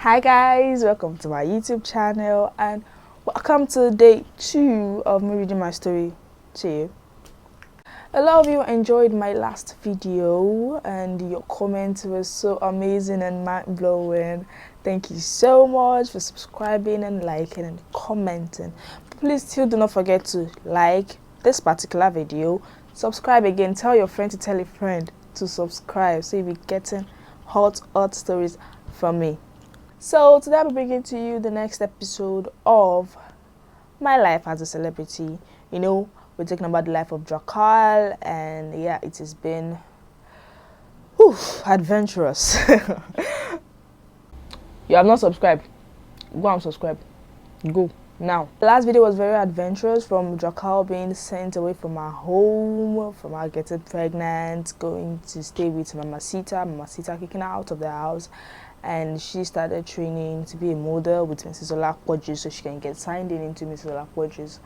Hi guys, welcome to my YouTube channel and welcome to day 2 of me reading my story to you. A lot of you enjoyed my last video and your comments were so amazing and mind-blowing. Thank you so much for subscribing and liking and commenting. Please still do not forget to like this particular video, subscribe again, tell your friend to tell a friend to subscribe so you'll be getting hot stories from me. So today I'll be bringing to you the next episode of my life as a celebrity. You know, we're talking about the life of Dracal, and yeah, it has been adventurous. You have not subscribed? Go and subscribe. Go now. The last video was very adventurous, from Dracal being sent away from our home, from her getting pregnant, going to stay with Mama Sita kicking her out of the house, and she started training to be a model with Mrs. Olakwoju's so she can get signed into Mrs. Olakwoju's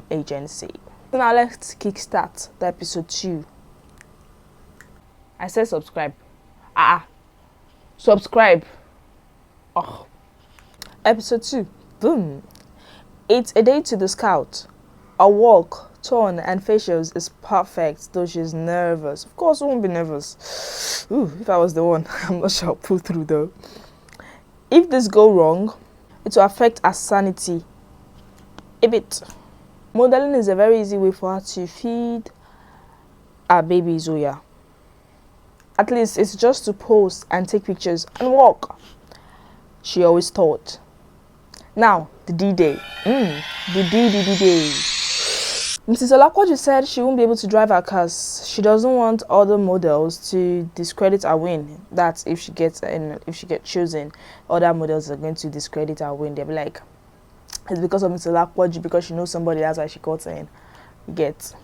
agency. So now let's kickstart the episode 2. I said subscribe. Subscribe. Oh. Episode 2. Boom. It's a day to the scout. A walk, tone, and facials is perfect, though she's nervous. Of course, I won't be nervous. If I was the one, I'm not sure I'll pull through though. If this go wrong, it will affect her sanity a bit. Modeling is a very easy way for her to feed our baby Zoya. At least it's just to pose and take pictures and walk, she always thought. Now, the D-Day. The D-Day. Mrs. Olakwoju said she won't be able to drive her cars. She doesn't want other models to discredit her win. That if she gets chosen, other models are going to discredit her win. They'll be like, it's because of Mrs. Olakwoju, because she knows somebody, that's why she got in. You get.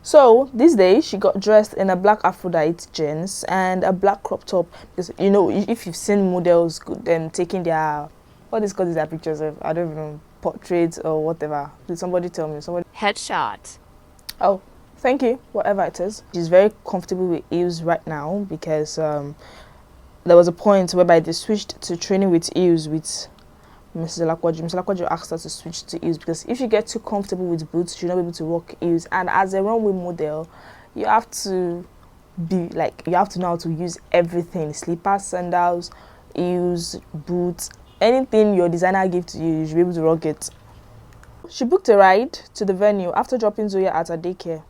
So this day she got dressed in a black Aphrodite jeans and a black crop top. Because you know, if you've seen models taking their what is called their pictures of, I don't even know, portraits or whatever. Did somebody tell me? Somebody headshot. Oh, thank you. Whatever it is. She's very comfortable with heels right now because there was a point whereby they switched to training with heels with Mrs. Olakwoju. Mrs. Olakwoju asked her to switch to heels because if you get too comfortable with boots, you're not able to walk heels. And as a runway model, you have to know how to use everything: slippers, sandals, heels, boots. Anything your designer gives to you, you should be able to rock it. She booked a ride to the venue after dropping Zoya at her daycare.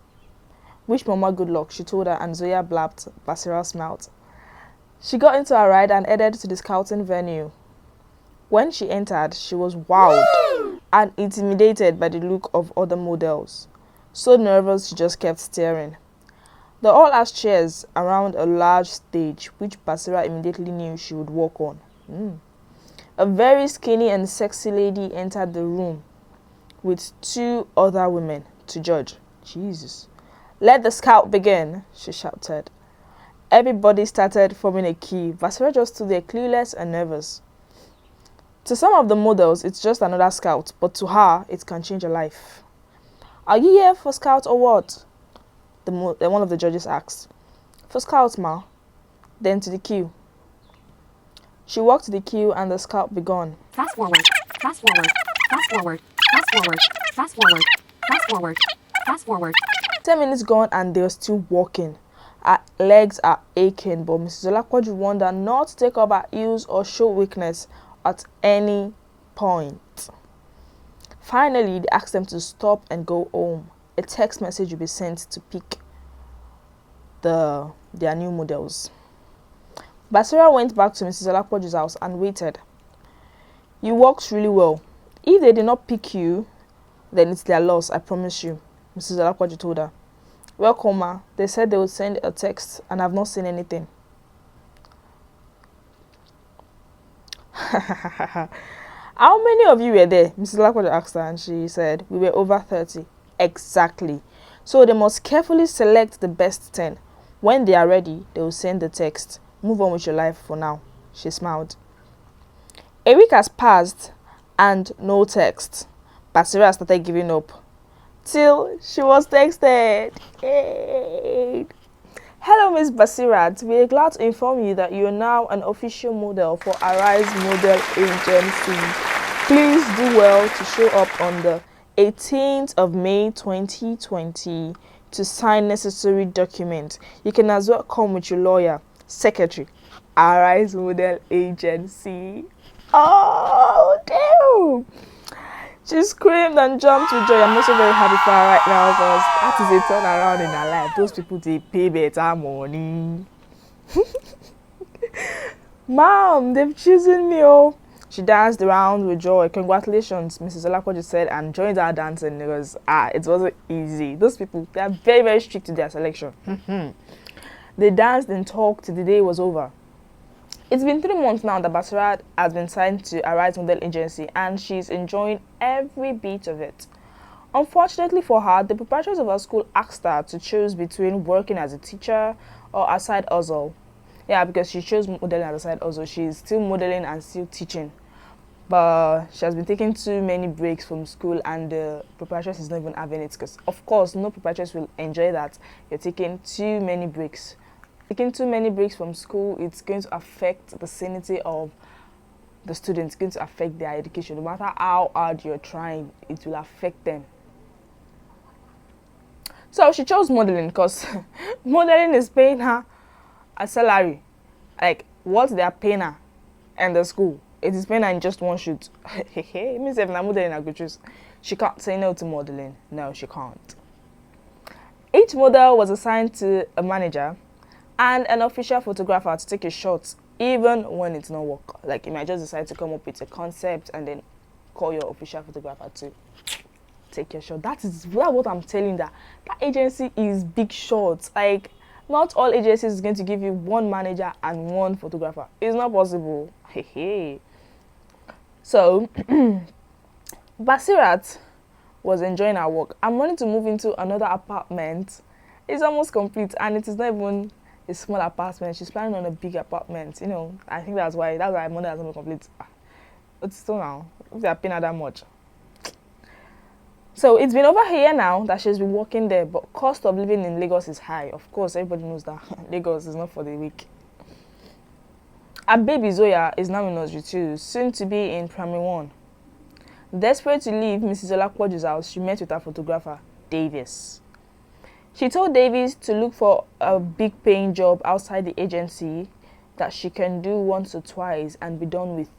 Wish Mama good luck, she told her, and Zoya blabbed. Basira smiled. She got into her ride and headed to the scouting venue. When she entered, she was wowed and intimidated by the look of other models. So nervous, she just kept staring. They all asked chairs around a large stage, which Basira immediately knew she would walk on. A very skinny and sexy lady entered the room with 2 other women to judge. Jesus. Let the scout begin, she shouted. Everybody started forming a queue. Basira just stood there clueless and nervous. To some of the models, it's just another scout, but to her, it can change her life. Are you here for scout or what? One of the judges asked. For scout, ma. Then to the queue. She walked to the queue and the scout began. Fast forward, fast forward, fast forward, fast forward, fast forward, fast forward, fast forward. 10 minutes gone and they were still walking. Her legs are aching, but Mrs. Olakwoju warned her not to take off her heels or show weakness at any point. Finally, they asked them to stop and go home. A text message will be sent to pick their new models. Basira went back to Mrs. Olakwoju's house and waited. You worked really well. If they did not pick you, then it's their loss, I promise you, Mrs. Olakwoju told her. Welcome, ma. They said they would send a text and I've not seen anything. How many of you were there? Mrs. Olakwoju asked her, and she said, we were over 30. Exactly. So they must carefully select the best 10. When they are ready, they will send the text. Move on with your life for now, she smiled. A week has passed and no text. Basira started giving up. Till she was texted. Hey. Hello, Miss Basirat. We are glad to inform you that you are now an official model for Arise Model Agency. Please do well to show up on the 18th of May 2020 to sign necessary documents. You can as well come with your lawyer, secretary, Arise Model Agency. Oh, damn! She screamed and jumped with joy. I'm also very happy for her right now because that is a turnaround in her life. Those people, they pay better money. Mom, they've chosen me. Oh, she danced around with joy. Congratulations, Mrs. Olakwaji said, and joined her dancing because it wasn't easy. Those people, they are very, very strict to their selection. They danced and talked till the day was over. It's been 3 months now that Basirat has been signed to Arise Model Agency and she's enjoying every bit of it. Unfortunately for her, the proprietors of her school asked her to choose between working as a teacher or a side hustle. Yeah, because she chose modeling as a side hustle. She's still modeling and still teaching. But she has been taking too many breaks from school and the proprietress is not even having it because, of course, no proprietress will enjoy that. You're taking too many breaks. Taking too many breaks from school, it's going to affect the sanity of the students. It's going to affect their education. No matter how hard you're trying, it will affect them. So she chose modeling because modeling is paying her a salary. Like what they are paying her in the school, it is paying her in just one shoot. It means if I'm modeling, I could choose. She can't say no to modeling. No, she can't. Each model was assigned to a manager and an official photographer to take a shot even when it's not work. Like you might just decide to come up with a concept and then call your official photographer to take your shot. That is what I'm telling you, that agency is big shots. Like not all agencies is going to give you one manager and one photographer. It's not possible. So Basirat was enjoying her work. I'm wanting to move into another apartment. It's almost complete and it is not even a small apartment. She's planning on a big apartment. You know, I think that's why money hasn't been complete. It's still now. If they are paying her that much. So it's been over a year now that she's been working there, but cost of living in Lagos is high. Of course, everybody knows that Lagos is not for the weak. Her baby Zoya is now in nursery 2, soon to be in primary 1. Desperate to leave Mrs. Olakwaju's house, she met with her photographer, Davis. She told Davis to look for a big paying job outside the agency that she can do once or twice and be done with.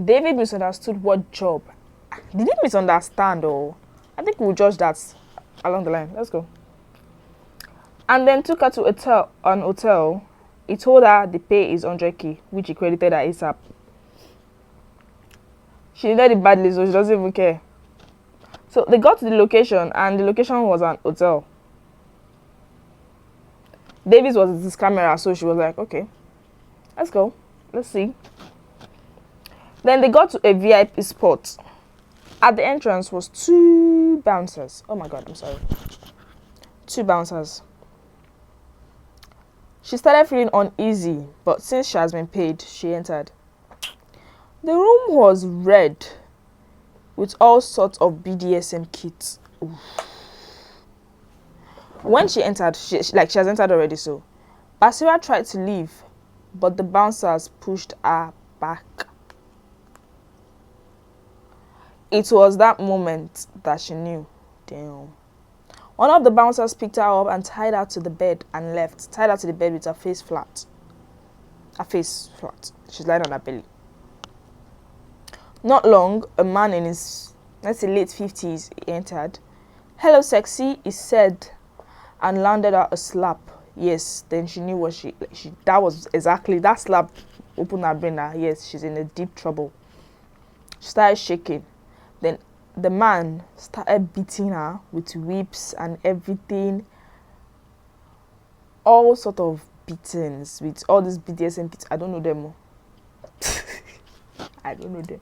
David misunderstood what job. Did he misunderstand or? I think we'll judge that along the line. Let's go. And then took her to an hotel. He told her the pay is 100k, which he credited her ASAP. She needed it badly, so she doesn't even care. So they got to the location, and the location was an hotel. Davis was with his camera, so she was like, okay, let's go. Let's see. Then they got to a VIP spot. At the entrance was 2 bouncers. Oh my God, I'm sorry. 2 bouncers. She started feeling uneasy, but since she has been paid, she entered. The room was red with all sorts of BDSM kits. Oof. When she entered, she has entered already, so Basira tried to leave, but the bouncers pushed her back. It was that moment that she knew. Damn. One of the bouncers picked her up and tied her to the bed and left. Tied her to the bed with her face flat. Her face flat. She's lying on her belly. Not long, a man in his, let's say, late 50s entered. Hello, sexy, he said, and landed her a slap. Yes, then she knew what that was exactly, that slap opened her brain. Yes, she's in a deep trouble. She started shaking. Then the man started beating her with whips and everything. All sort of beatings with all these BDSM beats. I don't know them. I don't know them.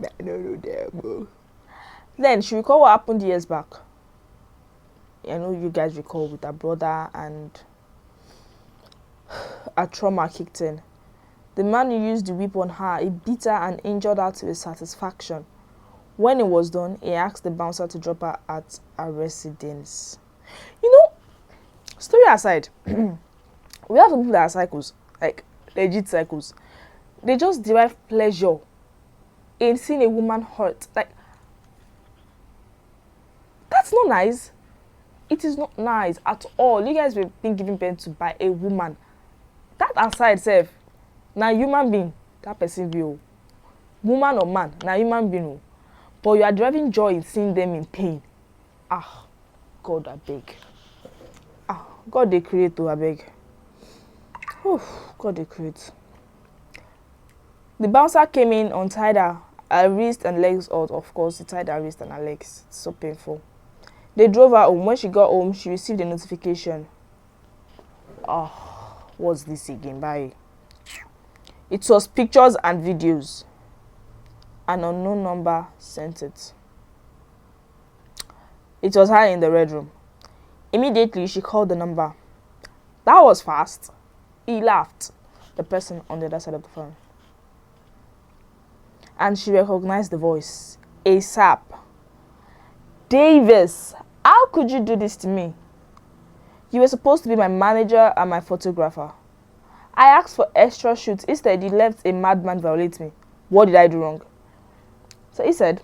I don't know them. Then she recalled what happened years back. I know you guys recall with her brother and a trauma kicked in. The man who used the whip on her, he beat her and injured her to his satisfaction. When it was done, he asked the bouncer to drop her at her residence. You know, story aside, we have some people that are cycles, like legit cycles. They just derive pleasure in seeing a woman hurt. Like, that's not nice. It is not nice at all. You guys will think giving birth to by a woman. That aside, self, now human being, that person will. Woman or man, now human being. But you are deriving joy in seeing them in pain. Ah, God, I beg. Ah, God, they create, I beg. Oh, God, they create. The bouncer came in, untied her wrist and legs out. Of course, he tied her wrist and her legs. It's so painful. They drove her home. When she got home, she received a notification. Oh, what's this again? Bye. It was pictures and videos. An unknown number sent it. It was her in the red room. Immediately, she called the number. That was fast. He laughed. The person on the other side of the phone. And she recognized the voice. ASAP. Davis, how could you do this to me? You were supposed to be my manager and my photographer. I asked for extra shoots. Instead, you let a madman violate me. What did I do wrong? So he said,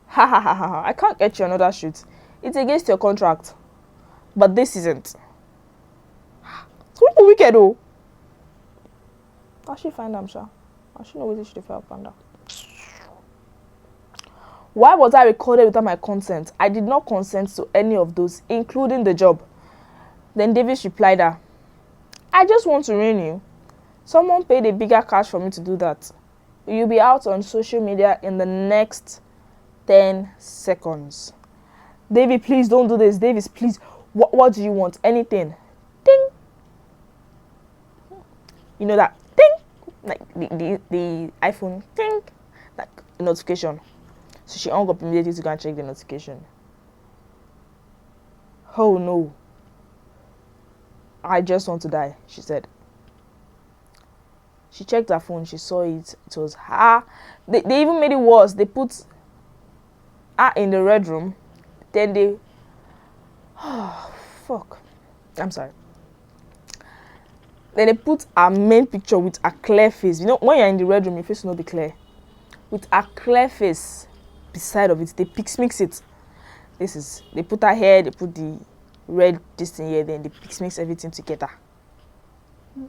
ha ha ha ha, I can't get you another shoot. It's against your contract. But this isn't. It's wicked, oh. How she find them, sir? I should know what she felt panda. Why was I recorded without my consent? I did not consent to any of those, including the job. Then Davis replied her, I just want to ruin you. Someone paid a bigger cash for me to do that. You'll be out on social media in the next 10 seconds. David, please don't do this. Davis, please. What do you want? Anything. Ding. You know that ding, like the iPhone ding, like notification. So she hung up immediately to go and check the notification. Oh no. I just want to die, she said. She checked her phone, she saw it. It was her. They even made it worse. They put her in the red room. Then they... Oh, fuck. I'm sorry. Then they put her main picture with a clear face. You know, when you're in the red room, your face will not be clear. With a clear face beside of it, they mix it. They put her hair, they put the red this thing here, then they mix everything together.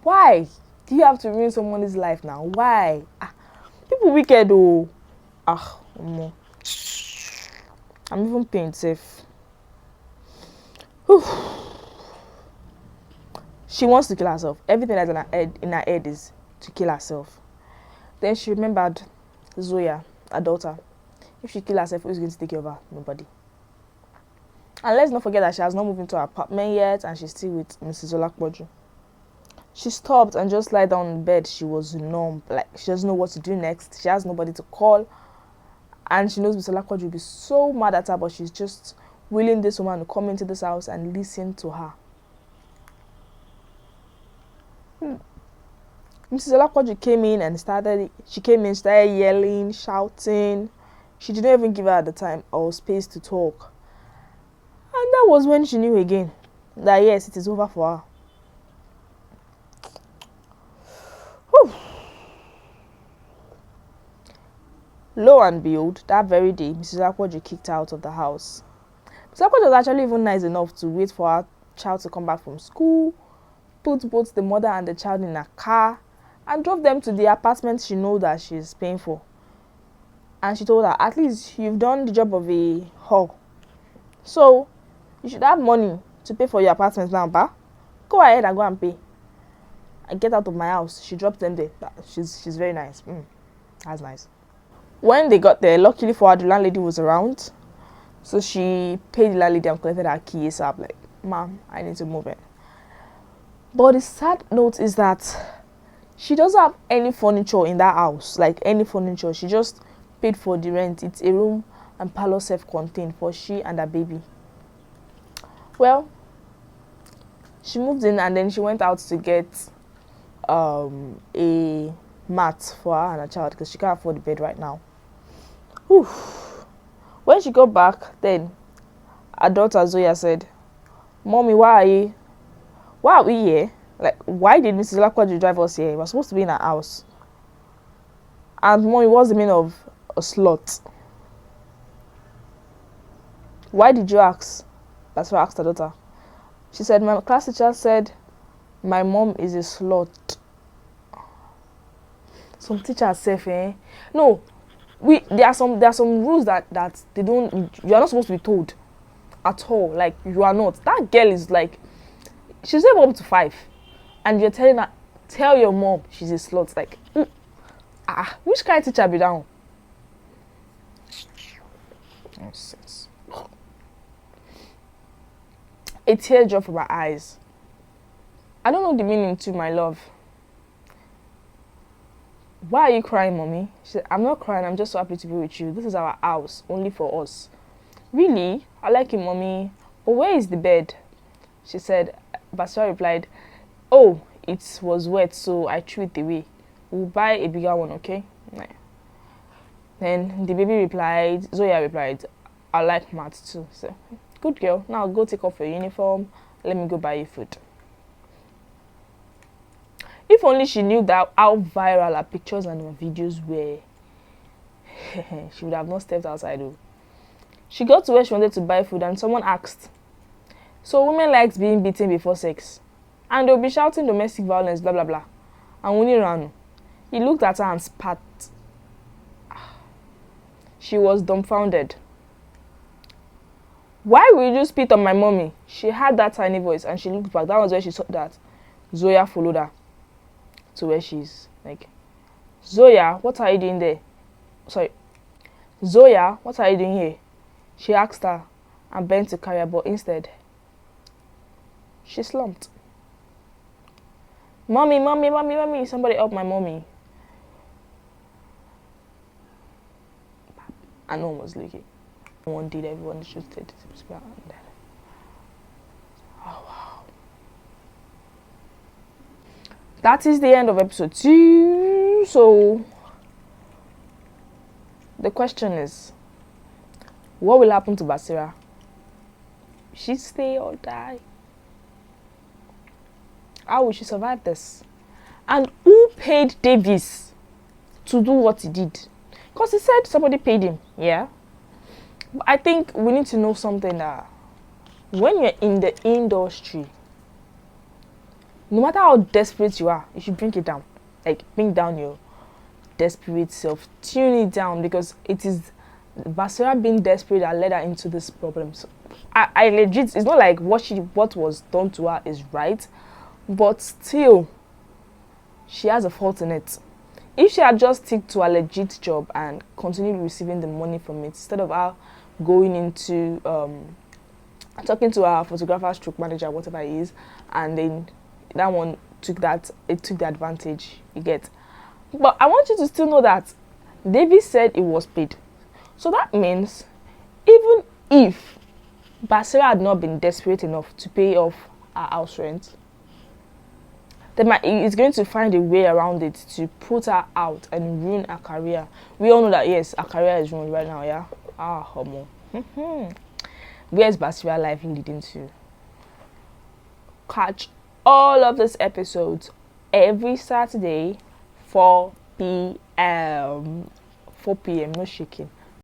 Why do you have to ruin someone's life now? Why? People wicked though. No. I'm even paying safe. She wants to kill herself. Everything that's in her head is to kill herself. Then she remembered Zoya, her daughter. If she kills herself, who's going to take care of her? Nobody. And let's not forget that she has not moved into her apartment yet and she's still with Mrs. Olakboju. She stopped and just lied down in bed. She was numb. Like, she doesn't know what to do next. She has nobody to call. And she knows Mrs. Olakboju will be so mad at her, but she's just willing this woman to come into this house and listen to her. Mrs. Olakboju came in and started yelling, shouting. She didn't even give her the time or space to talk. And that was when she knew again that yes, it is over for her. Whew. Lo and behold, that very day, Mrs. Olakboju kicked her out of the house. Mrs. Olakboju was actually even nice enough to wait for her child to come back from school, put both the mother and the child in a car, and drove them to the apartment she knows that she's paying for. And she told her, at least you've done the job of a whore. So, you should have money to pay for your apartment now, ba? Go ahead and go and pay. And get out of my house. She dropped them there. She's very nice. That's nice. When they got there, luckily for her, the landlady was around. So she paid the landlady and collected her key ASAP. Like, ma'am, I need to move in. But the sad note is that she doesn't have any furniture in that house. Like, any furniture. She just paid for the rent. It's a room and parlor self-contained for she and her baby. Well, she moved in and then she went out to get a mat for her and her child because she can't afford the bed right now. Whew. When she got back, then her daughter Zoya said, "Mommy, why are we here? Like, why did Mrs. Lakwaji drive us here? We're supposed to be in our house." And Mommy, what's the meaning of a slot? Why did you ask? That's what I asked her daughter. She said, my class teacher said my mom is a slut. Some teachers say, no, there are some rules that they don't, you are not supposed to be told at all. Like, you are not. That girl is like, she's never up to 5, and you're telling her, tell your mom she's a slut. Like, which kind of teacher be down? Nonsense. A tear dropped from her eyes. I don't know the meaning to my love. Why are you crying, Mommy? She said, I'm not crying, I'm just so happy to be with you. This is our house, only for us. Really? I like it, Mommy. But where is the bed? She said. Basira replied, oh, it was wet, so I threw it away. We'll buy a bigger one, okay? Then the baby replied, Zoya replied, I like maths too. So, good girl, now go take off your uniform. Let me go buy you food. If only she knew that how viral her pictures and her videos were, she would have not stepped outside though. She got to where she wanted to buy food and someone asked, so women likes being beaten before sex? And they'll be shouting domestic violence, blah blah blah. And Winnie ran. He looked at her and spat. She was dumbfounded. Why will you spit on my mommy? She had that tiny voice and she looked back. That was where she saw that Zoya followed her to where she's. Like, Zoya, what are you doing there? Sorry. Zoya, what are you doing here? She asked her and bent to carry her, but instead, she slumped. Mommy, mommy, mommy, mommy. Somebody help my mommy. And no one was looking. No one did, everyone just did. Oh, wow. That is the end of episode 2. So, the question is, what will happen to Basira? Will she stay or die? How will she survive this? And who paid Davis to do what he did? Because he said somebody paid him, yeah? But I think we need to know something that when you're in the industry, no matter how desperate you are, you should bring it down. Like, bring down your desperate self. Tune it down, because it is Basira being desperate that led her into this problem. So I legit, it's not like what was done to her is right, but still, she has a fault in it. If she had just stick to a legit job and continued receiving the money from it, instead of her going into talking to her photographer stroke manager, whatever it is, and then that one took the advantage, you get. But I want you to still know that David said it was paid. So that means even if Basira had not been desperate enough to pay off her house rent, it's going to find a way around it to put her out and ruin her career. We all know that, yes, her career is ruined right now, yeah? Homo. Where's Basira life leading to? Catch all of these episodes every Saturday, 4 p.m. 4 p.m. No shaking.